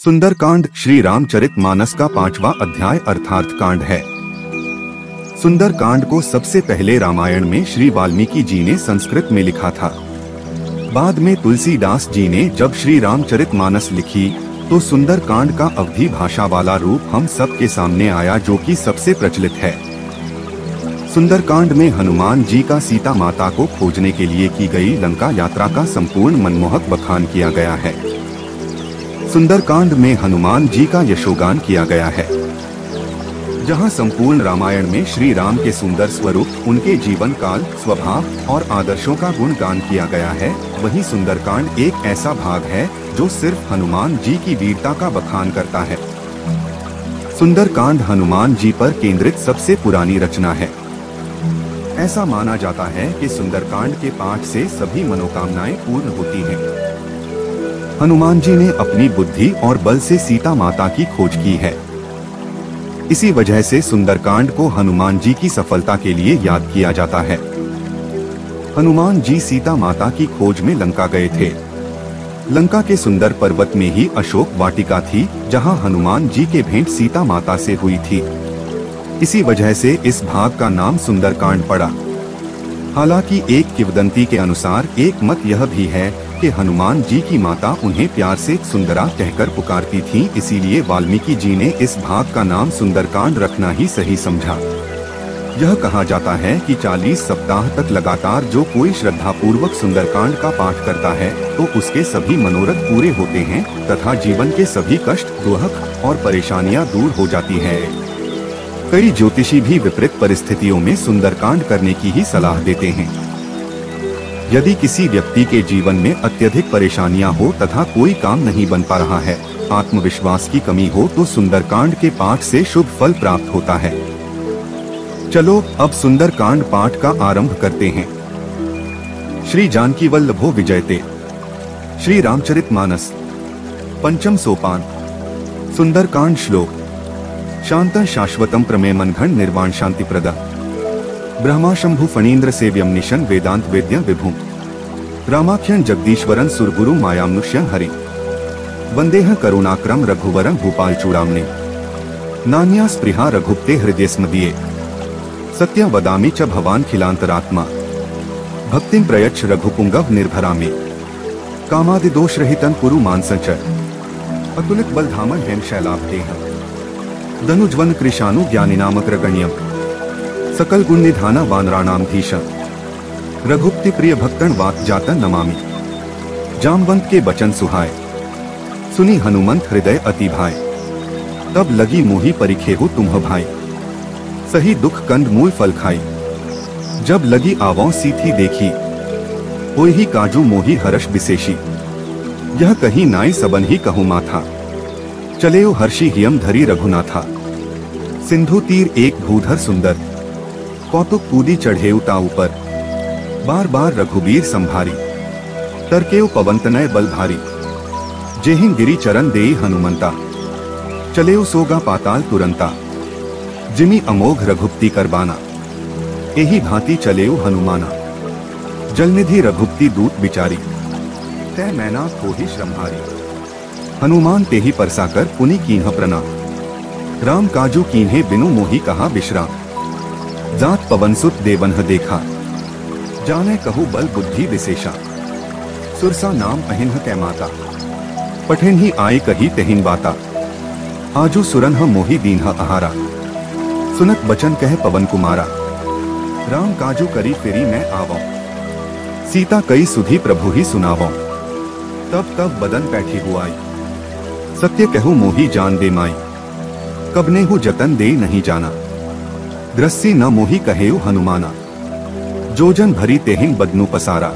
सुंदरकांड श्री रामचरितमानस का 5वां अध्याय अर्थार्थ कांड है। सुंदरकांड को सबसे पहले रामायण में श्री वाल्मीकि जी ने संस्कृत में लिखा था। बाद में तुलसीदास जी ने जब श्री रामचरितमानस लिखी तो सुंदरकांड का अवधी भाषा वाला रूप हम सब के सामने आया, जो कि सबसे प्रचलित है। सुंदरकांड में हनुमान जी का सीता माता को खोजने के लिए की गई लंका यात्रा का संपूर्ण मनमोहक बखान किया गया है। सुंदरकांड में हनुमान जी का यशोगान किया गया है। जहां संपूर्ण रामायण में श्री राम के सुंदर स्वरूप, उनके जीवन काल, स्वभाव और आदर्शों का गुणगान किया गया है, वहीं सुंदरकांड एक ऐसा भाग है जो सिर्फ हनुमान जी की वीरता का बखान करता है। सुंदरकांड हनुमान जी पर केंद्रित सबसे पुरानी रचना है। ऐसा माना जाता है कि सुंदरकांड के पाठ से सभी मनोकामनाएं पूर्ण होती हैं। हनुमान जी ने अपनी बुद्धि और बल से सीता माता की खोज की है। इसी वजह से सुंदरकांड को हनुमान जी की सफलता के लिए याद किया जाता है। हनुमान जी सीता माता की खोज में लंका गए थे। लंका के सुंदर पर्वत में ही अशोक वाटिका थी, जहां हनुमान जी के भेंट सीता माता से हुई थी। इसी वजह से इस भाग का नाम सुंदरकांड पड़ा। हालांकि एक किंवदंती के अनुसार एक मत यह भी है कि हनुमान जी की माता उन्हें प्यार से सुंदरा कहकर पुकारती थी, इसीलिए वाल्मीकि जी ने इस भाग का नाम सुंदरकांड रखना ही सही समझा। यह कहा जाता है कि 40 सप्ताह तक लगातार जो कोई श्रद्धापूर्वक सुंदरकांड का पाठ करता है तो उसके सभी मनोरथ पूरे होते हैं तथा जीवन के सभी कष्ट, दुख और परेशानियां दूर हो जाती है। कई ज्योतिषी भी विपरीत परिस्थितियों में सुंदरकांड करने की ही सलाह देते हैं। यदि किसी व्यक्ति के जीवन में अत्यधिक परेशानियां हो तथा कोई काम नहीं बन पा रहा है, आत्मविश्वास की कमी हो, तो सुंदरकांड के पाठ से शुभ फल प्राप्त होता है। चलो अब सुंदरकांड पाठ का आरंभ करते हैं। श्री जानकी वल्लभो विजयते। श्री रामचरितमानस पंचम सोपान। सुंदरकांड श्लोक। शांतं शाश्वतं प्रमेय मनघन निर्वाण शांति प्रदा। ब्रह्मा शंभु फणीन्द्र सेव्यम निशन वेदांत वेद्य विभुम। रामाख्यं जगदीश्वरं सुरगुरु मायामनुष्यं हरि। वंदेह करुणाक्रम रघुवरं भूपाल चूड़ामणि। नान्या स्पृहा रघुप्ते हृदय स्मदीये। सत्य वदामि च भवान खिलांतरात्मा। भक्तिं प्रयच्छ रघुपुंगव निर्भरामि। कामादिदोष रहितं कुरु मानसं च। अतुलित बलधामं हेम शैलाब्धेह। धनुज्वन कृशानु ज्ञानिनामग्रगण्यम। सकल गुण निधाना वानराणाम धीशा। रघुप्ति प्रिय भक्तन वात जातन नमामि। जामवंत के बचन सुहाय। सुनी हनुमंत हृदय अति भाय। तब लगी मोही परिखेहु तुम्ह भाई। सही दुख कंद मूल फल खाई। जब लगी आवों सीथी देखी। होई ही काजू मोही हर्ष विशेषी। यह कहीं नाई सबन ही कहूँ माथा। चलेओ हर्षि हियम धरी रघुनाथा। सिंधु तीर एक भूधर सुंदर। कौतुक कूदी चढ़ेउ ताऊ पर। बार बार रघुबीर संभारी। तरकेउ पवंतनय बल भारी। जेहिं गिरी चरण देई हनुमंता। चलेउ सोगा पाताल तुरंता। जिमि अमोघ रघुप्ति करबाना। एही भांति चलेउ हनुमाना। जलनिधि रघुप्ति दूत विचारी। तै मैना कोहि श्रमहारी। हनुमान तेहि परसाकर पुनि कीन्ह प्रणाम। राम काजू कीन्हे बिनु मोहि कहा विश्राम। जात पवनसुत देवन्ह देखा। जाने कहु बल बुद्धि विशेषा। सुरसा नाम अहिन्ह कै माता। पठेन ही आए कही तेहिन बाता। आजू सुरन्ह मोहि दीन्ह आहारा। सुनत बचन कह पवन कुमारा। राम काजू करी फिरी मैं आवों। सीता कई सुधी प्रभु ही सुनावों। तब तब बदन पैठी हुआई। सत्य कहू मोही जान दे माई। कबनेहु जतन दे नहीं जाना। ग्रस्सी न मोही कहेउ हनुमाना। जोजन भरी तेहिन बदनु पसारा।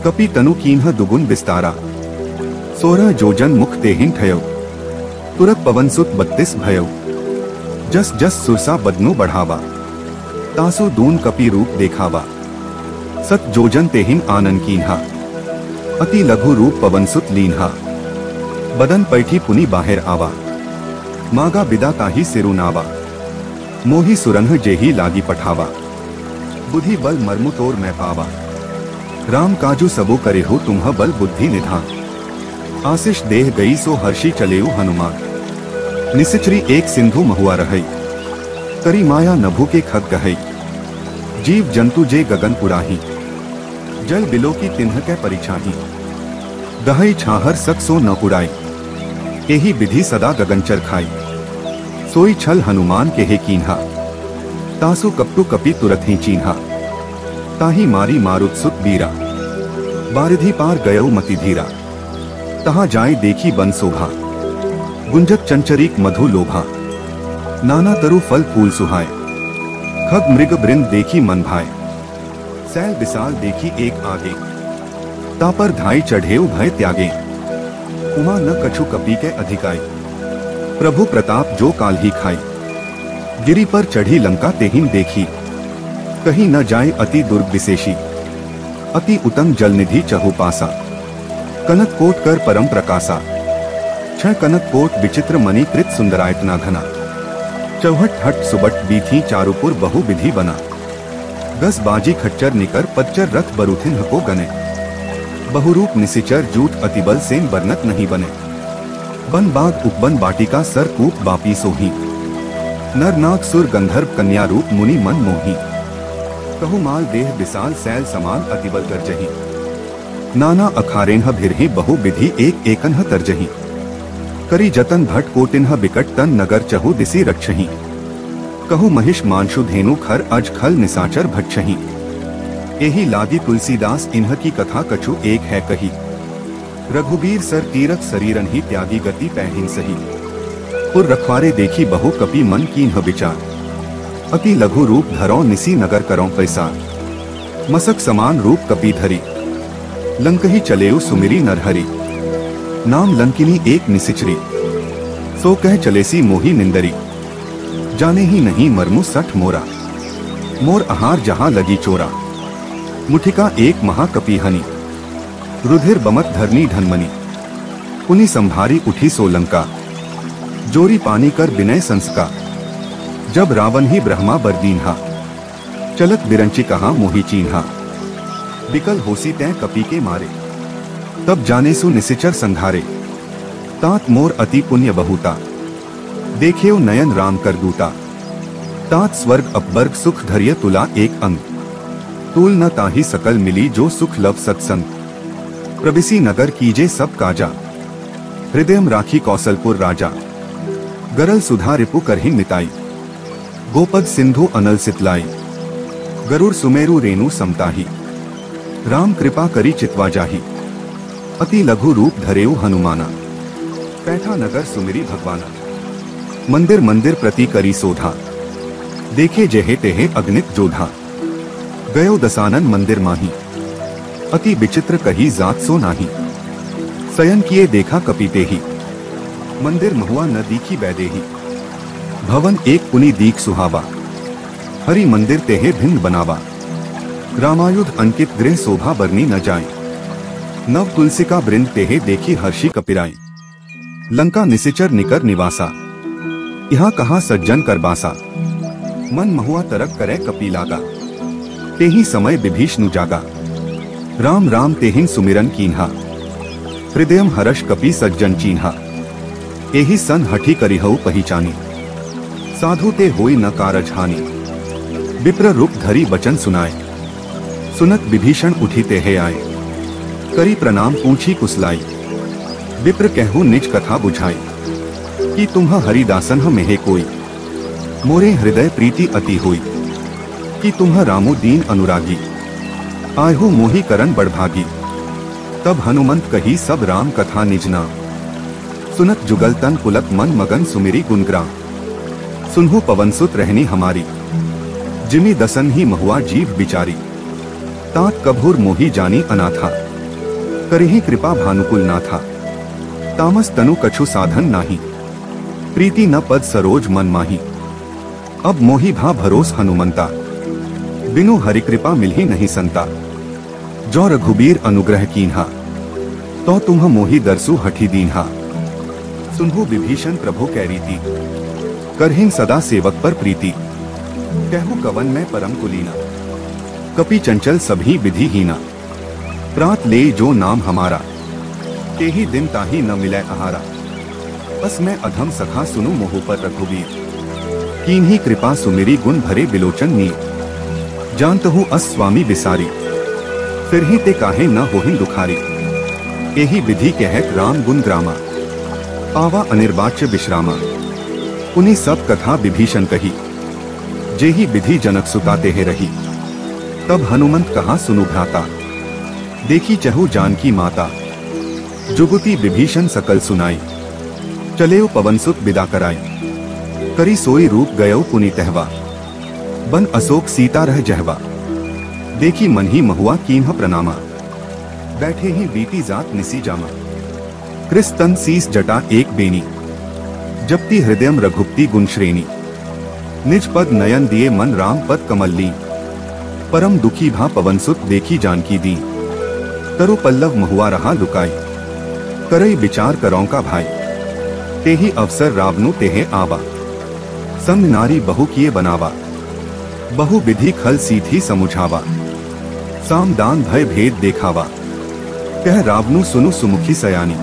कपि तनु कीन्ह दुगुन विस्तारा। 16 जोजन मुख तेहिन ठयउ। तुरत पवनसुत 32 भयउ। जस जस सुरसा बदनु बढ़ावा। तासु दून कपि रूप देखावा। सत जोजन तेहिन आनन कीन्हा। अति लघु रूप पवनसुत लीन्हा। बदन पैठी पुनि बाहर आवा। मागा बिदा ताही सिरुनावा। मोही सुरन्ह जेही लागी पठावा। बुद्धि बल मर्मु तोर मैं पावा। राम काजू सबो करे हो तुम्ह बल बुद्धि निधान। आशीष देह गई सो हर्षी चलेऊ हनुमान। निसिचरी एक सिंधु महुआ रहई, करी माया नभु के खग गहई। जीव जंतु जे गगन उड़ाही, जल बिलो की तिन्ह के परिछाही। दहई छाहर सक सो न उड़ाई, एही विधि सदा गगनचर खाई। सोई छल हनुमान के हे कीन्हा, तासु कपटु कपि तुरत ही चीन्हा। ताही मारी मारुत सुत बीरा, बारिधि पार गयऊ मति धीरा। तहाँ जाय देखी बन शोभा, गुंजक चंचरीक मधु लोभा। नाना तरु फल फूल सुहाय, खग मृग बृंद देखी मन भाए। सैल विशाल देखी एक आगे, तापर धाई चढ़ेऊ भय त्यागे। उमा न कछु कपि के अधिकाई, प्रभु प्रताप जो काल ही खाई। गिरि पर चढ़ी लंका तेहिं देखी, कहीं न जाए अति दुर्ग विशेषी। अति उत्तम जल निधि चहु पासा, कनक कोट कर परम प्रकाशा। छह कनक कोट विचित्र मणि कृत सुंदरायतना घना। चौहट हट सुबट बीथी चारुपुर बहु विधि बना। दस बाजी खच्चर निकर पच्चर रथ बरुथिन हको गने। बहुरूप निसिचर जूट अतिबल सेन बरनत नहीं बने। बन बाग उपबन बाटिका सर कूप बापी सोही। नर नाग सुर गंधर्व कन्या रूप मुनि मन मोही। कहु माल देह विशाल सैल समान अतिबल गर्जही। नाना अखारेन्ह भिरहि बहु विधि एक एकन्ह तरजही। करी जतन भट कोटिन्ह बिकट तन नगर चहु दिसी रक्षही। कहु महिष मांशु धेनु खर अज खल निसाचर भक्षही। एही लागी तुलसीदास इन्ह की कथा कछु एक है कही। रघुबीर सर तीरथ शरीरन ही त्यागी गति पैहिन सही। पुर रखवारे देखी बहु कपि मन कीन्ह विचार। अति लघु रूप धरौ निसी नगर करौ पैसार। मसक समान रूप कपि धरी, लंकही चलेऊ सुमिरी नरहरि। नाम लंकिनी एक निसिचरी, सो कह चलेसी मोही निंदरी। जाने ही नहीं मरमु सठ मोरा, मोर आहार जहां लगी चोरा। मुठिका एक महाकपि हनि, रुधिर बमत धरनी धनमनी। पुनि संभारी उठी सो लंका, जोरी पानी कर विनय संस्का। जब रावण ही ब्रह्मा बर दीन्हा, चलत बिरंची कहा मोही चीन्हा। बिकल होसी तै कपि के मारे, तब जाने सु निसिचर संघारे। तात मोर अति पुण्य बहुता, देखेऊ नयन राम कर दूता। तात स्वर्ग अपवर्ग सुख धर्य तुला एक अंग। तूल न ताही सकल मिली जो सुख लव सत्संग। प्रबिसी नगर कीजे सब काजा, हृदयम राखी कौशलपुर राजा। गरल सुधा रिपु करहि मिताई, गोपद सिंधु अनल सितलाई। गरुड़ सुमेरु रेणु समताही, राम कृपा करी चितवा जाही। अति लघु रूप धरेऊ हनुमाना, पैठा नगर सुमिरी भगवाना। मंदिर मंदिर प्रति करी सोधा, देखे जेहे तेहे अग्नित जोधा। गयो दसानन मंदिर माही, अति विचित्र कही जात सो नाही। शयन किए देखा कपि ही, मंदिर महुआ न दीखी बैदेही। भवन एक पुनि दीख सुहावा, हरि मंदिर तेहे भिन्न बनावा। रामायुध अंकित गृह शोभा बरनी न जाए, नव तुलसिका वृंद तेहे देखी हर्षी कपिराई। लंका निसिचर निकर निवासा, यहाँ कहाँ सज्जन कर बासा। मन महुआ तरक करे कपि लागा, तेहि समय विभीषण जागा। राम राम तेहिं सुमिरन कीन्हा, हृदयम हर्ष कपि सज्जन चीन्हा। एहि सन हठी करिहउ पहिचानी, साधु ते होई न कारज हानि। विप्र रूप धरी बचन सुनाए, सुनत विभीषण उठी तेहे आए। करी प्रणाम पूछी कुशलाई, विप्र कहु निज कथा बुझाई। कि तुम्ह हरिदासन मेहे कोई, मोरे हृदय प्रीति अति होई। कि तुम्ह रामो दीन अनुरागी, आयहु मोहि करन बड़भागी। तब हनुमंत कही सब राम कथा निज नाम, सुनत जुगल तन पुलक मन मगन सुमिरी गुणग्राम। सुनहु पवन सुत रहनी हमारी, जिमि दसन ही महुआ जीव बिचारी। तात कभुर मोहि जानी अनाथा, करिहि कृपा भानुकुल नाथा। तामस तनु कछु साधन नाही, प्रीति न पद सरोज मन माही। अब मोहि भा भरोस हनुमंता, बिनु हरि कृपा मिलहि नहीं संता। जो रघुबीर अनुग्रह कीन्हा, तो तुम्ह मोहि दरसु हठी दीन्हा। सुनहु विभीषण प्रभु कै रीति, करहिन सदा सेवक पर प्रीति। कहु कवन में परम कुलीना, कपि चंचल सभी विधि हीना। प्रात ले जो नाम हमारा, ते ही दिन ताही न मिले आहारा। बस मैं अधम सखा सुनु मोह पर रघुवीर, कीन्ही कृपा सुमेरी गुण भरे बिलोचन नीर। जानत हूँ अस स्वामी बिसारी, फिर ही ते काहे न होहिं दुखारी। यही विधि कहत राम गुण ग्रामा, पावा अनिर्वाच्य विश्रामा। उन्हीं सब कथा विभीषण कही, जेही विधि जनक सुता तेह रही। तब हनुमंत कहा सुनु भ्राता, देखी चहु जानकी माता। जुगुती विभीषण सकल सुनाई, चलेउ पवन सुत विदा कराई। करी सोई रूप गयो पुनि तहवा, बन अशोक सीता रह जहवा। देखी मन ही महुआ कीन्ह प्रणामा, बैठे ही बीती जात निसी जामा। कृस्तन सीस जटा एक बेनी, जपती हृदयम रघुपति गुण श्रेणी। निज पद नयन दिए मन राम पद कमल ली, परम दुखी भा पवन सुत देखी जानकी दी। तरु पल्लव महुआ रहा लुकाई, करई विचार करौं का भाई। तेही अवसर रावनु तेहे आवा, संग नारी बहु किए बनावा। बहु विधि खल सीधी समुझावा, साम दान भय भेद देखावा। कह रावनु सुनु सुमुखी सयानी,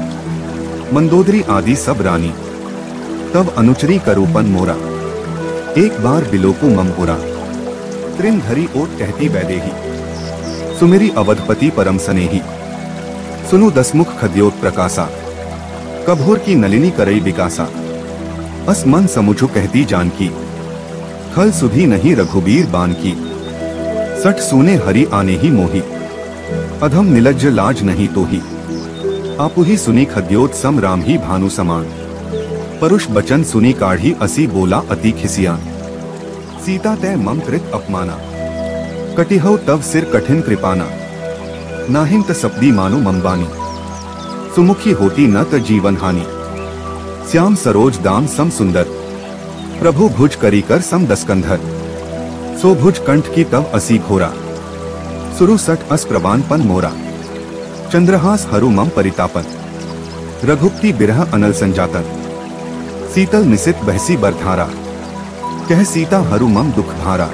मंदोदरी आदि सब रानी। तब अनुचरी करूपन मोरा, एक बार बिलोकु ममपुरा। त्रिन धरी ओट कहती वैदेही, सुमेरी अवधपति परम सनेही। सुनु दसमुख खद्योत प्रकाशा, कभोर की नलिनी करई विकासा। अस मन समुझु कहती जानकी, खल सुधी नहीं रघुबीर बान की। सठ सुने हरि आने ही मोही, अधम निलज्ज लाज नहीं तो ही। आपु ही सुनी खद्योत सम राम ही भानु समान। परुष बचन सुनी काढ़ी असी बोला अति खिसियान। सीता तय मम कृत अपमाना, कटिहौ तव सिर कठिन कृपाना। नाहिं त सपदी मानु ममबानी, सुमुखी होती न त जीवन हानि। श्याम सरोज दाम सम सुंदर, प्रभु भुज करी कर सम दस्कंधर। सो भुज कंठ की तव असी घोरा, सुरु सठ अस प्रबान पन मोरा। चंद्रहास हरु मम परितापन, रघुपति बिरह अनल संजातन। शीतल निसित बहसी बरधारा, कह सीता हरु मम दुख भारा।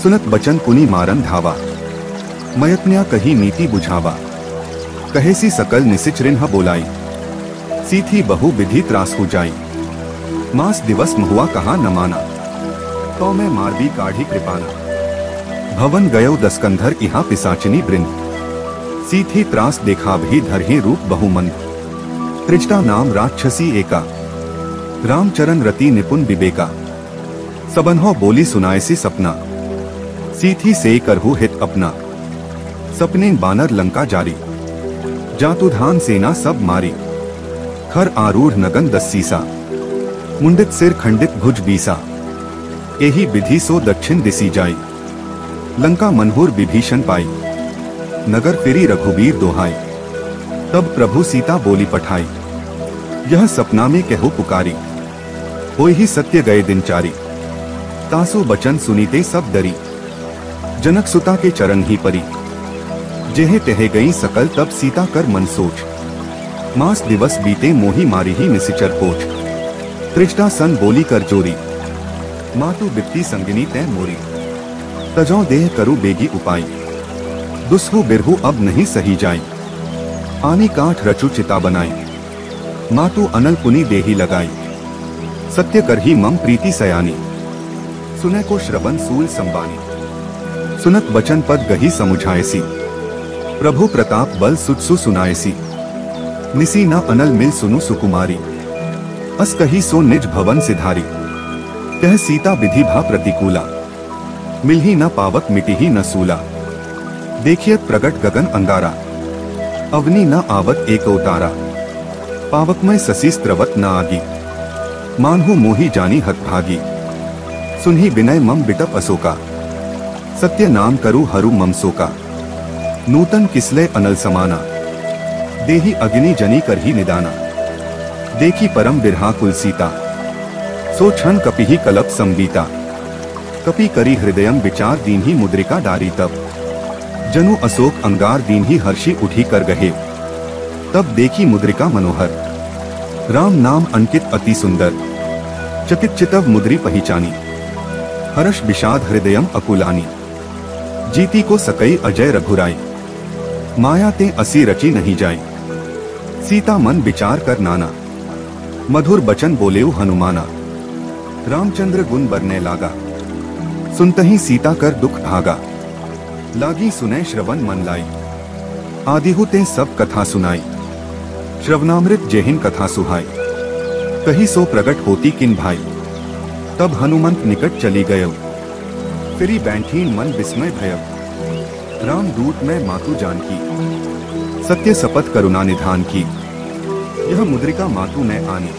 सुनत बचन पुनि मारन धावा, मयत्न्या कही नीति बुझावा। कहेसी सकल निसिच रिन्ह बोलाई, सीथी बहु विधि त्रास हो जाई। मास दिवस महुआ कहा न माना, तो मैं मारबी काढ़ी कृपाना। भवन गयो दस्कंधर इहा पिसाचिनी वृंद, सीथी त्रास देखा भी धरहि रूप बहुमंद। त्रिजटा नाम राक्षसी एका, रामचरण रति निपुण विवेका। सबन्हो बोली सुनायसी सपना, सीथी से करहु हित अपना। सपने बानर लंका जारी, जातुधान सेना सब मारी। खर आरूढ़ नगन दस्सीसा, मुंडित सिर खंडित भुज बीसा। एही विधि सो दक्षिण दिसी जाई, लंका मनहुर विभीषण पाई। नगर फिरी रघुबीर दोहाई, तब प्रभु सीता बोली पठाई। यह सपना में कहो पुकारी, होई ही सत्य गए दिनचारी। तासु बचन सुनीते सब डरी, जनक सुता के चरण ही परी। जेहे तहे गई सकल तब सीता कर मन सोच। मास दिवस बीते मोही मारी ही निसिचर पोच। त्रिजटा सन बोली कर जोरी, मातु बित्ती संगिनी तय मोरी। तजौ देह करु बेगी उपाय, दुस्हु बिरहु अब नहीं सही जाई। आनी काठ रचु चिता बनाई, मातु अनल पुनि देही लगाई। सत्य कर ही मम प्रीति सयानी, सुने को श्रवण सूल संबानी। सुनत वचन पद गही समुझायसी, प्रभु प्रताप बल सुतसु सुनायसी। निसी न अनल मिल सुनु सुकुमारी, अस कही सो निज भवन सिधारी। कह सीता विधि भा प्रतिकूला, मिलही न पावक मिटिही न सूला। देखियत प्रगट गगन अंगारा, अवनी न आवत एक उतारा। पावक में ससी स्त्रवत न आगी, मानहु मोही जानी हतभागी। सुनही विनय मम बिटप अशोका, सत्य नाम करु हरु मम सोका। नूतन किसले अनल समाना, देही अग्नि जनी कर ही निदाना। देखी परम बिरहा कुल सीता, सो क्षण कपिही कलप संबीता। कपि करी हृदयम विचार दीन ही मुद्रिका डारी। तब जनु अशोक अंगार दीन ही हर्षी उठी कर गहे। तब देखी मुद्रिका मनोहर, राम नाम अंकित अति सुंदर। चकित चितव मुद्री पहचानी, हर्ष विषाद हृदयम अकुलानी। जीती को सकई अजय रघुराई, माया ते असी रची नहीं जाई। सीता मन विचार कर नाना, मधुर बचन बोलेऊ हनुमाना। रामचंद्र गुण बरने लागा, सुनतहि सीता कर दुख भागा। लागी सुनै श्रवण मन लाई, आदिहु ते सब कथा सुनाई। श्रवणामृत जेहिन कथा सुहाई, कही सो प्रगट होती किन भाई। तब हनुमंत निकट चली गयो, फिरी बैठीन मन विस्मय भयव। राम दूत में मातु जानकी, सत्य शपथ करुणा निधान की। यह मुद्रिका मातु में आनी,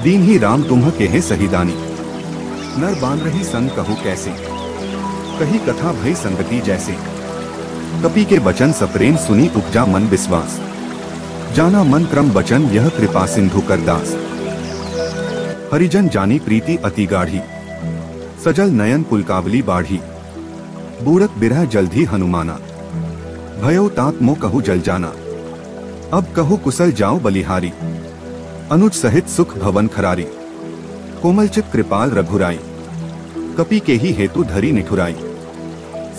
दीन ही राम तुम्ह केहे सही दानी। नर बान रही संग कहु कैसे, कही कथा भई संगति जैसे। कपि के बचन सप्रेम सुनी उपजा मन विश्वास। जाना मन क्रम बचन यह कृपा सिंधु कर दास। हरिजन जानी प्रीति अति गाढ़ी, सजल नयन पुलकावली बाढ़ी। बूढ़त बिरह जल्दी हनुमाना, भयो तात मो कहु जल जाना। अब कहु कुशल जाओ बलिहारी, अनुज सहित सुख भवन खरारी। कोमलचित कृपाल रघुराई, कपि के ही हेतु धरी निठुराई।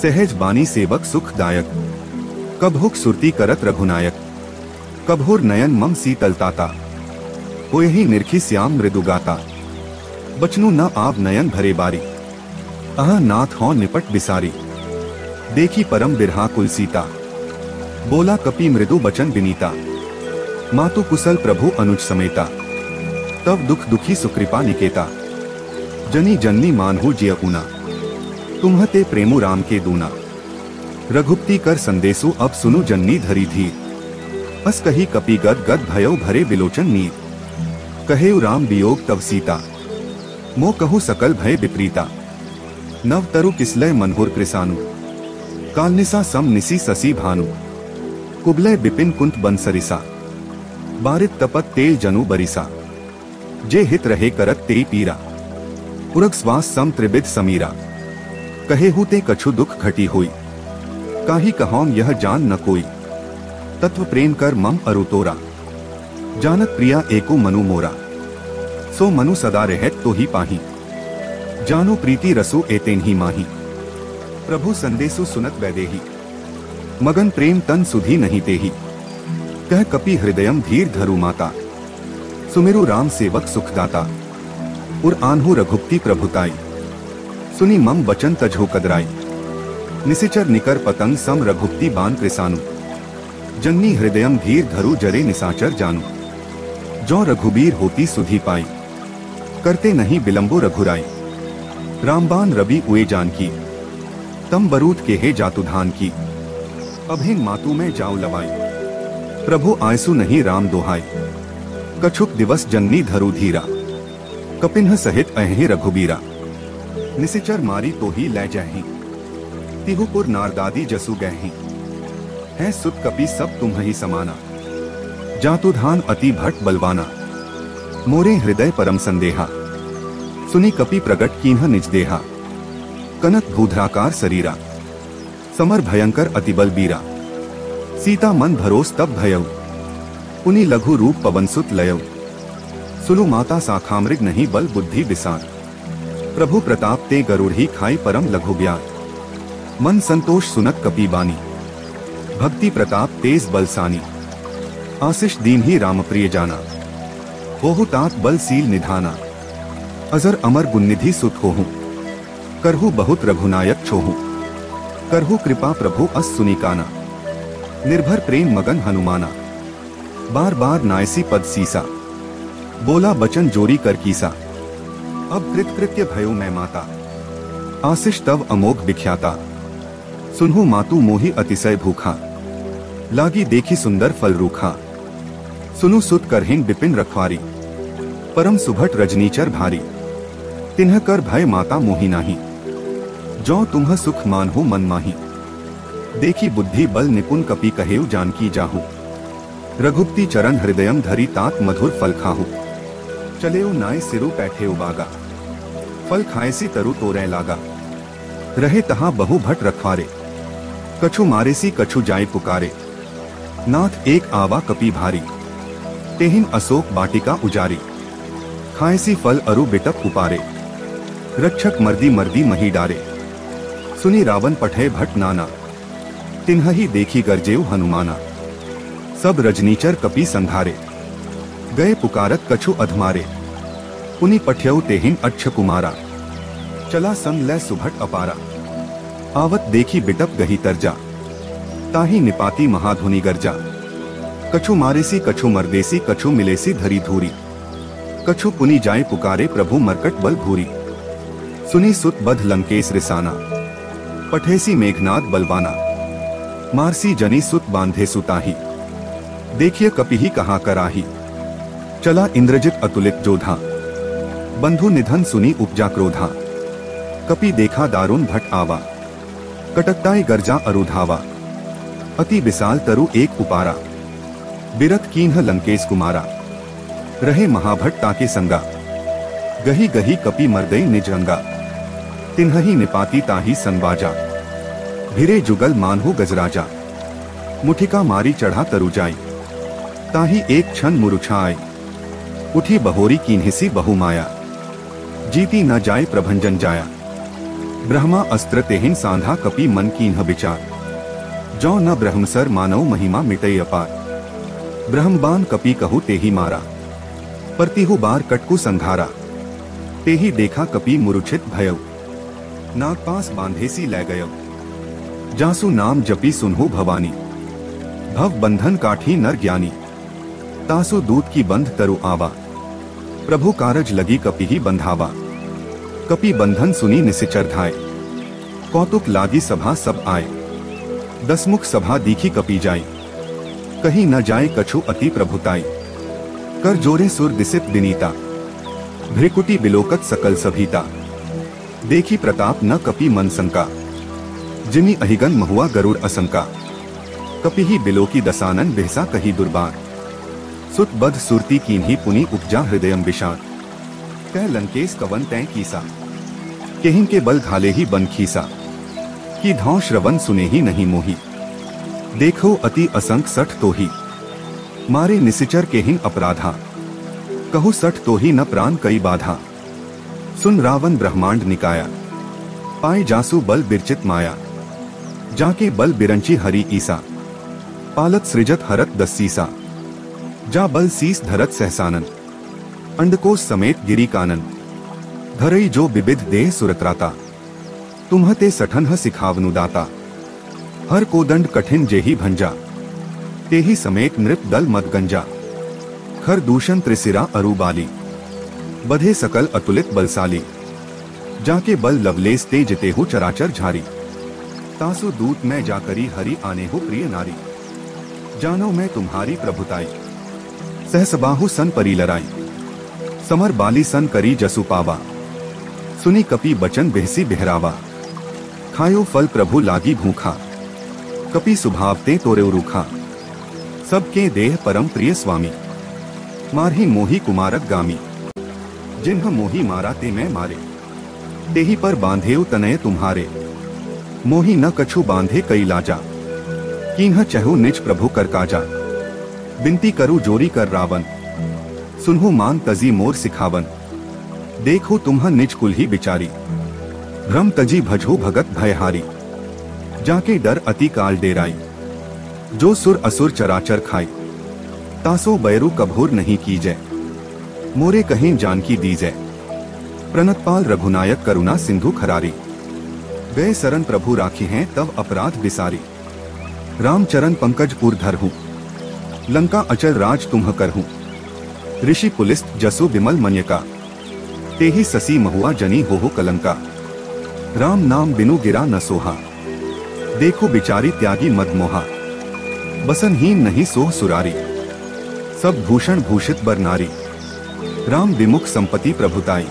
सहज बानी सेवक सुखदायक, कबहुक सुरती करत रघुनायक। कबहुर नयन मम शीतलताता, होयहि निरखी श्याम मृदु गाता। बचनु न आव नयन भरे बारी, अह नाथ हो निपट बिसारी। देखी परम बिरहा कुल सीता, बोला कपि मृदु बचन विनीता। मातु कुशल प्रभु अनुज समेता, तब दुख दुखी सुकृपा निकेता। जनी जननी मानहु जिय ऊना, तुम्हते प्रेमु राम के दूना। रघुपति कर संदेशु अब सुनु जननी धरी धीर। अस कही कपि गद गद भयो भरे बिलोचन नीर। कहेउ राम वियोग तव सीता, मो कहु सकल भय विपरीता। नव तरु किसलय मनहुर कृसानु, कालनिसा सम निसी ससी भानु। कुबलय बिपिन कुंत बंसरिसा, बारित तपत तेल जनु बरिसा। जे हित रहे करत तेई पीरा, पुरग श्वास सम त्रिबिद समीरा। कहे हुते कछु दुख घटी हुई, काहि कहौं यह जान न कोई। तत्व प्रेम कर मम अरुतोरा, जानत प्रिया एको मनु मोरा। सो मनु सदा रहत तो ही पाही, जानु प्रीति रसु एतेन ही माही। प्रभु संदेशु सुनत वैदेही, मगन प्रेम तन सुधी नहीं तेही। कह कपि हृदयम धीर धरु माता, सुमिरु राम सेवक सुखदाता। उर आन्हु रघुपति प्रभुताई, सुनी मम बचन तजहु कदराई। निसिचर निकर पतंग सम रघुपति बान कृसानु, जन्नी हृदयम धीर धरु जरे निसाचर जानू। जो रघुबीर होती सुधी पाई, करते नहीं बिलंबो रघुराई। रामबान रवि उए जानकी, तम बरूद के हे जातु धान की। अभिन मातु में जाऊं लवाई, प्रभु आयसु नहीं राम दोहाई। कछुक दिवस जननी धरु धीरा, कपिन्ह सहित अहे रघुबीरा। निसिचर मारी तो ही लै जाही, तिहुपुर नारदादी जसु गही। है सुत कपि सब तुम ही समाना, जातु धान अति भट बलवाना। मोरे हृदय परम संदेहा, सुनी कपि प्रगट कीन्ह निज देहा। कनक भूधराकार शरीरा, समर भयंकर अति बल बीरा। सीता मन भरोस तब भयउ, पुनि लघु रूप पवन सुत लयउ। सुनु माता साखामृग नहीं बल बुद्धि विसार। प्रभु प्रताप ते गरुड़ ही खाई परम लघु ब्यार। मन संतोष सुनत कपि बानी, भक्ति प्रताप तेज बलसानी। आशीष दीन ही राम प्रिय जाना, होहु तात बल सील निधाना। अजर अमर गुणनिधि सुत होहु, करहु बहुत रघुनायक छोहु। करहु कृपा प्रभु अस सुनी काना, निर्भर प्रेम मगन हनुमाना। बार बार नायसी पद सीसा, बोला बचन जोरी कर कीसा। अब कृत्य भयो मैं माता, आशीष तव अमोघ विख्याता। सुनहु मातु मोहि अतिशय भूखा, लागी देखी सुंदर फल रूखा। सुनु सुत करहिन बिपिन रखवारी, परम सुभट रजनीचर भारी। तिन्ह कर भय माता मोहि नाही, जो तुम्ह सुख मानहु मन माही। देखी बुद्धि बल निपुण कपि कहेउ जानकी जाहु। रघुपति चरण हृदयम धरी तात मधुर फल खाहु। चलेउ नाय सिरु पैठेउ बागा, फल खाएसी तरु तोरै लागा। रहे तहाँ बहु भट रखवारे, कछु मारेसी कछु जाय पुकारे। नाथ एक आवा कपि भारी, तेहिन अशोक बाटिका उजारी। खाएसी फल अरु बिटप उपारे, रक्षक मर्दी मर्दी मही डारे। सुनी रावण पठे भट नाना, तिन्ह ही देखी गरजेउ हनुमाना। सब रजनीचर कपि संधारे, गए पुकारत कछु अधमारे। पुनि पठ्यउ तेहिन अच्छ कुमारा, चला संग लै सुभट अपारा। आवत देखी बिटप गही तरजा, ताही निपाती महाधुनि गर्जा। कछु मारेसी कछु मरदेसी, कछु मिलेसी धरी धूरी। कछु पुनि जाए पुकारे, प्रभु मरकट बल भूरी। सुनी सुत बध लंकेश रिसाना, पठेसी मेघनाद बलवाना। मारसी जनी सुत बांधे सुताही, देखिए कपिही कहाँ कराही। चला इंद्रजित अतुलित जोधा, बंधु निधन सुनी उपजा क्रोधा। कपि देखा दारुण भट आवा, कटकटाई गर्जा अरुधावा। अति विशाल तरु एक उपारा, बिरत कीन्ह लंकेश कुमारा। रहे महाभट ताके संगा, गही गही कपि मर्दई निज अंगा। तिन्हहि निपाती ताही संवाजा, भिरे जुगल मानहु गजराजा। मुठिका मारी चढ़ा तरु जाई, ताही एक क्षण मुरुछाई। उठी बहोरी कीन्हिसी बहु माया, जीती न जाए प्रभंजन जाया। ब्रह्मा अस्त्र तेहिन सांधा, कपि मन कीन्ह विचार। जौ न ब्रह्मसर मानव महिमा मिटई अपार। ब्रह्मबान कपि कहु तेही मारा, परतिहु बार कटकु संघारा। तेही देखा कपि मुरुछित भयउ, नागपास बांधेसी लै गयउ। जासु नाम जपी सुनहु भवानी, भव बंधन काठी नर ज्ञानी। तासु दूत की बंध तरु आवा, प्रभु कारज लगी कपिही बंधावा। कपि बंधन सुनी निसिचर धाय, कौतुक लागी सभा सब आए। दसमुख सभा दीखी कपि जाई, कहीं न जाए कछु अति प्रभुताई। कर जोरे सुर दिसित दिनीता, भ्रिकुटी बिलोकत सकल सभीता। देखी प्रताप न कपि मन संका, जिनि अहिगन महुआ गरुड़ असंका। कपिही बिलोकी दसानन बिहसा कही दुर्बार, सुत बध सुरती कीन्ही पुनि उपजा हृदयम विषाद। कह लंकेश कवन तै कीसा, केहिन के बल घाले ही बन खीसा। कि धौ श्रवण सुने ही नहीं मोही, देखो अति असंख सठ तो ही। मारे निसिचर केहिन अपराधा, कहु सठ तो ही न प्राण कई बाधा। सुन रावण ब्रह्मांड निकाया, पाए जासु बल बिरचित माया। जाके बल बिरंची हरि ईसा, पालत सृजत हरत दस्सीसा। जा बल सीस धरत सहसानन, अंडकोश समेत गिरी कानन। धरई जो विविध देह सुरत्राता, तुम्हते सठन सिखावनु दाता। हर कोदंड कठिन जेही भंजा, तेही समेत नृप दल मद गंजा। खर दूषण त्रिसिरा अरुबाली, बधे सकल अतुलित बलशाली। जाके बल लवलेस ते जिते हो चराचर झारी। तासु दूत मैं जाकरी हरि आने हो प्रिय नारी। जानो मैं तुम्हारी प्रभुताई, सहसबाहु सन परी लराई। समर बाली सन करी जसु पावा, सुनी कपि बचन बेहसी बेहरावा। खायो फल प्रभु लागी भूखा, कपि सुभावते तोरे रूखा। सबके देह परम प्रिय स्वामी, मारही मोही कुमारक गामी। जिन्ह मोही मारा ते मैं मारे, तेही पर बांधेउ तनय तुम्हारे। मोही न कछु बांधे कई लाजा, कीन्ह चहु निज प्रभु कर काजा। बिनती करु जोरी कर रावण, सुनहु मान तजी मोर सिखावन। देखो तुम्ह निज कुल ही बिचारी, भ्रम तजी भजो भगत भयहारी। जाके डर अति काल डेराई, जो सुर असुर चराचर खाई। तासो बैरु कभोर नहीं कीजै, मोरे कहीं जानकी दीजै। प्रणतपाल रघुनायक करुणा सिंधु खरारी, गए सरन प्रभु राखी हैं तब अपराध बिसारी। रामचरण पंकज पुर धरहूं, लंका अचल राज तुम्ह करहूं। ऋषि पुलिस्त जसु विमल मन्यका, तेहि ससी महुआ जनी हो कलंका। राम नाम बिनु गिरा न सोहा, देखो बिचारी त्यागी मद मोहा। बसनहीन नहीं सोह सुरारी, सब भूषण भूषित बर नारी। राम विमुख संपत्ति प्रभुताई,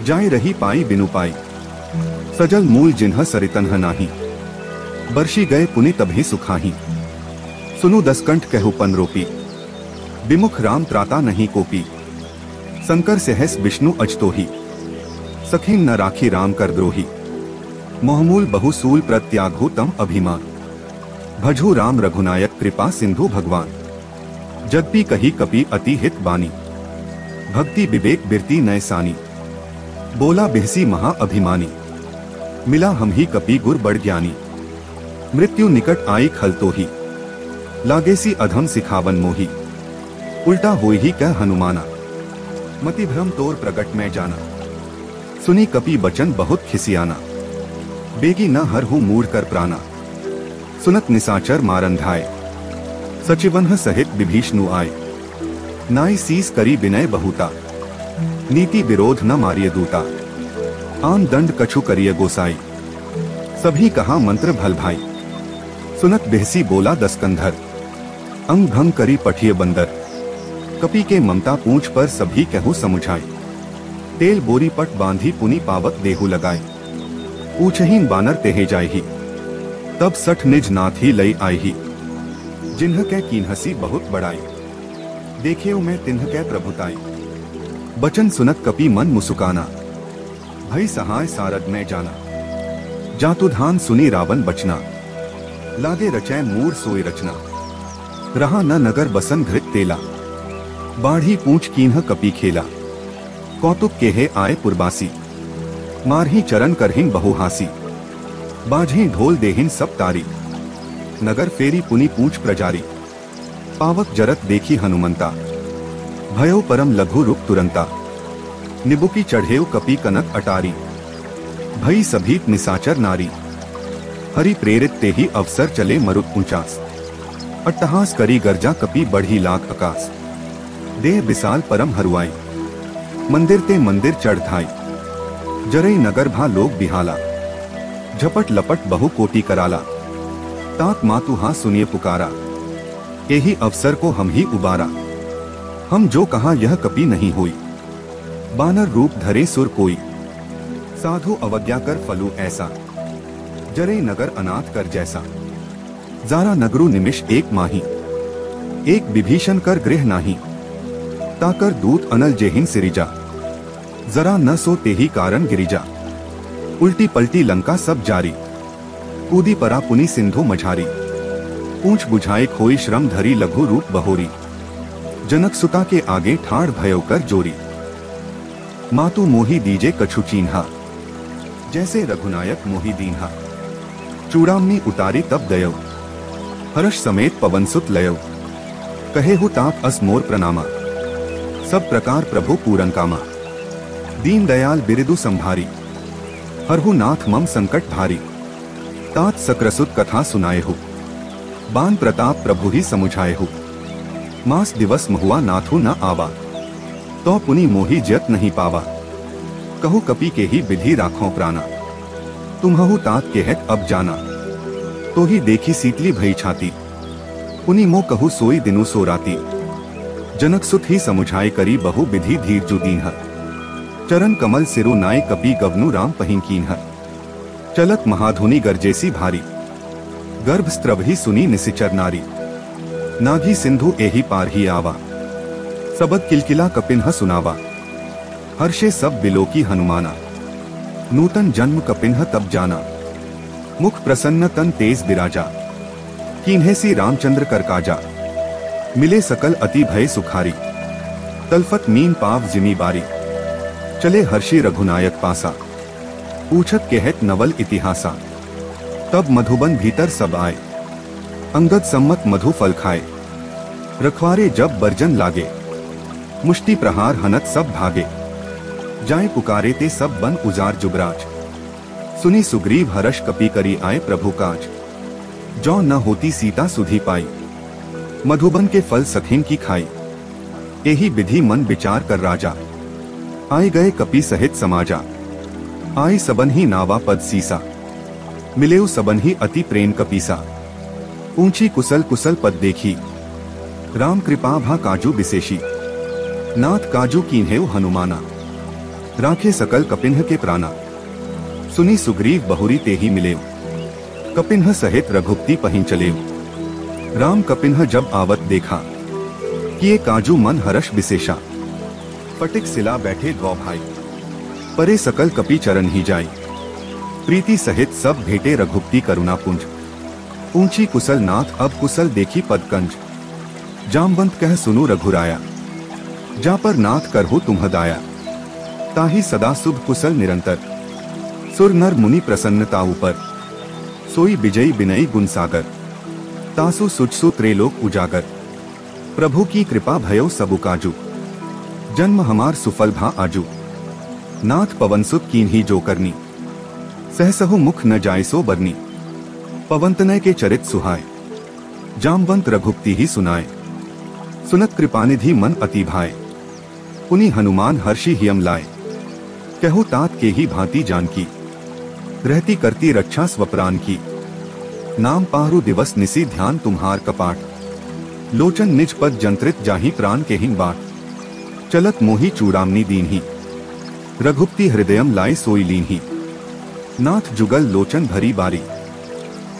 जाय रही पाई बिनु पाई। सजल मूल जिन्ह सरितन्ह नाही, बरसी गए पुनि तभी सुखाही। सुनु दसकंठ कहु पन रोपी, विमुख राम त्राता नहीं कोपी। शंकर सहस विष्णु अजतोही, सखीन न राखी राम कर द्रोही। मोहमूल बहुसूल प्रत्याघो तम अभिमान, भजो राम रघुनायक कृपा सिंधु भगवान। जद्पि कही कपि अति हित बानी, भक्ति विवेक बिरती नय सानी। बोला बिहसी महा अभिमानी, मिला हम ही कपि गुर बड़ ज्ञानी। मृत्यु निकट आई खल तो ही, लागेसी अधम सिखावन मोही, उल्टा होई ही कह हनुमाना। मति भ्रम तोर प्रकट में जाना, सुनी कपि बचन बहुत खिसियाना। बेगी न हर हूँ मूड कर प्राणा, सुनत निसाचर मारंधाय। सचिवन्ह सहित विभीषणु आए, नाई सीस करी विनय बहुता। नीति विरोध न मारिय दूता, आन दंड कछु करिय गोसाई। सभी कहा मंत्र भल भाई, सुनत बिहसी बोला दसकंधर। अंग भंग करी पठिय बंदर, कपि के ममता पूंछ पर सभी कहूँ समुझाई। तेल बोरी पट बांधी पुनि पावक देहु लगाई, पूछहीन बानर तेहे जायही। तब सठ निज नाथ ही लई आईही, जिन्ह कै कीन्हसी बहुत बड़ाई। देखे मैं तिन्ह कै प्रभुताई, बचन सुनत कपि मन मुसुकाना। भई सहाय सारद में जाना, जातुधान सुनी रावण बचना। लागे रचै मूर सोई रचना, रहा न नगर बसन घृत तेला। बाढ़ी पूंछ कीन्ह कपि खेला, कौतुक केहे आए पुरबासी। मारही चरण करहिन बहुहासी, बाझही ढोल देहिन सब तारी। नगर फेरी पुनि पूंछ प्रजारी, पावक जरत देखी हनुमंता। भयो परम लघु रूप तुरंता, निबुकी चढ़ेव कपि कनक अटारी। भई सभीत निसाचर नारी, हरि प्रेरित ते ही अवसर चले मरुत ऊंचास। अट्टहास करी गर्जा कपि बढ़ी लाख आकाश। देह विशाल परम हरुआई, मंदिर ते मंदिर चढ़ धाई। जरई नगर भा लोग बिहाला, झपट लपट बहु कोटि कराला। तात मातु हा सुनिए पुकारा, यही अवसर को हम ही उबारा। हम जो कहा यह कपि नहीं हुई, बानर रूप धरे सुर कोई। साधु अवज्ञा कर फलू ऐसा, जरे नगर अनाथ कर जैसा। जारा नगरु निमिष एक माही, एक विभीषण कर गृह नाही। ताकर दूत अनल जेहिन सिरिजा, जरा न सो तेही कारण गिरिजा। उल्टी पलटी लंका सब जारी, कूदी परा पुनि सिंधु मझारी। पूंछ बुझाए खोई श्रम धरी लघु रूप बहोरी। जनक सुता के आगे ठाड़ भयो कर जोरी। मातु मोही दीजे कछु चीन्हा, जैसे रघुनायक मोही दीन्हा। चूड़ामनी उतारी तब दयो, हर्ष समेत पवन सुत लयो। कहे हु ताप अस मोर प्रणामा, सब प्रकार प्रभु पूरन कामा। दीन दयाल बिरिदु संभारी, हरहु नाथ मम संकट भारी। तात सक्रसुत कथा सुनाए हो, बान प्रताप प्रभु ही समुझाए हो। मास दिवस महुआ नाथु न आवा, तो पुनि मोही जत नहीं पावा। कहु कपि के ही विधि राखो प्राणा, तुम्हु तात कहत अब जाना। तो ही देखी सीतली भई छाती, पुनि मो कहु सोई दिनु सो राती। जनक सुत ही समुझाए करी बहु विधि धीर जु दीन्ह। चरण कमल सिरु नाय कपि गवनु राम पहिं कीन्ह। चलत महाधुनि गर्जेसी भारी, गर्भ स्त्रवहि सुनी निसिचर नारी। नागी सिंधु एहि पार ही आवा, सबद किलकिला कपिन्ह सुनावा। हर्षे सब बिलोकी हनुमाना, नूतन जन्म कपिन्ह तब जाना। मुख प्रसन्न तन तेज बिराजा, कीन्हे सी रामचंद्र कर काजा। मिले सकल अति भय सुखारी, तलफत मीन पाव जिमी बारी। चले हर्षि रघुनायक पासा, पूछत कहत नवल इतिहासा। तब मधुबन भीतर सब आए, अंगद सम्मत मधु फल खाए। रखवारे जब बर्जन लागे, मुष्टि प्रहार हनत सब भागे। जाए पुकारे ते सब बन उजार जुबराज, सुनी सुग्रीव हर्ष कपि करी आए प्रभु काज। जो न होती सीता सुधी पाई, मधुबन के फल सखीन की खाई। यही विधि मन विचार कर राजा, आए गए कपि सहित समाजा। आए सबन ही नावा पद सीसा, मिलेउ सबन ही अति प्रेम कपीसा। ऊंची कुशल कुशल पद देखी, राम कृपा भा काजू विशेषी। नाथ काजू कीन्हेउ हनुमाना, राखे सकल कपिन्ह के प्राणा। सुनी सुग्रीव बहुरी तेही मिलेउ, कपिन्ह सहित रघुपति पहिं चलेउ। राम कपिन्ह जब आवत देखा, किए काजू मन हर्ष विशेषा। फटिक सिला बैठे गौ भाई, परे सकल कपि चरण ही जाई। प्रीति सहित सब भेटे रघुपति करुणा पुंज। ऊंची कुशल नाथ अब कुशल देखी पदकंज। जामवंत कह सुनु रघुराया, जा पर नाथ करहु तुम्ह दाया। ताहि सदा शुभ कुशल निरंतर, सुर नर मुनि प्रसन्नता ऊपर। सोई विजयी बिनयी गुण सागर, तासु सुचसु त्रेलोक उजागर, प्रभु की कृपा भयो सबु काजू। जन्म हमार सुफल भा आजू, नाथ पवन सुत कीन्ही जो करनी। सहसहु मुख न जाय सो बरनी, पवनतनय के चरित सुहाय। जामवंत रघुपति ही सुनाए, सुनत कृपानिधि मन अति भाए। पुनि हनुमान हर्षि हियम लाए, कहु तात के ही भांति जानकी। रहती करती रक्षा स्वप्रान की, नाम पाहरु दिवस निसी ध्यान तुम्हार कपाट। लोचन निज पद जंत्रित जाहि प्राण के हिं बाट। चलत मोहि चूड़ामणि दीन्ही, रघुपति हृदयम लाए सोई लीन्ही। नाथ जुगल लोचन भरी बारी,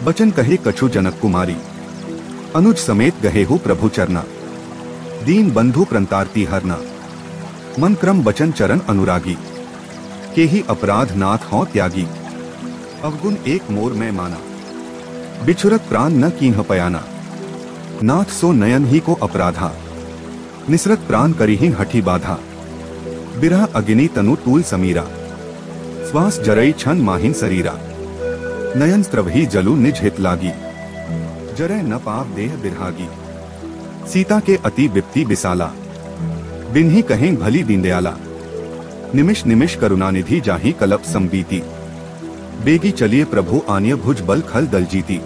बचन कहे कछु जनक कुमारी। अनुज समेत गहे हो प्रभु चरना, दीन बंधु प्रंतारती हरना। मन क्रम बचन चरण अनुरागी, के ही अपराध नाथ हों त्यागी। अवगुण एक मोर में माना, बिछुरत प्राण न कीन्ह पयाना। नाथ सो नयन ही को अपराधा, निसरत प्राण करिहि हठी बाधा। बिरह अग्नि तनु तूल समीरा, श्वास जरई छन माहिन शरीरा। नयन स्त्रवही जलु निज हित लागी, जरय न पाप देह बिरहागी। सीता के अति विपत्ति बिसाला, बिन्ही कहें भली दीनदयाला। निमिष निमिष करुणानिधि जाहि कलप संबीती। बेगी चलिए प्रभु आन्य भुज बल खल दल जीती।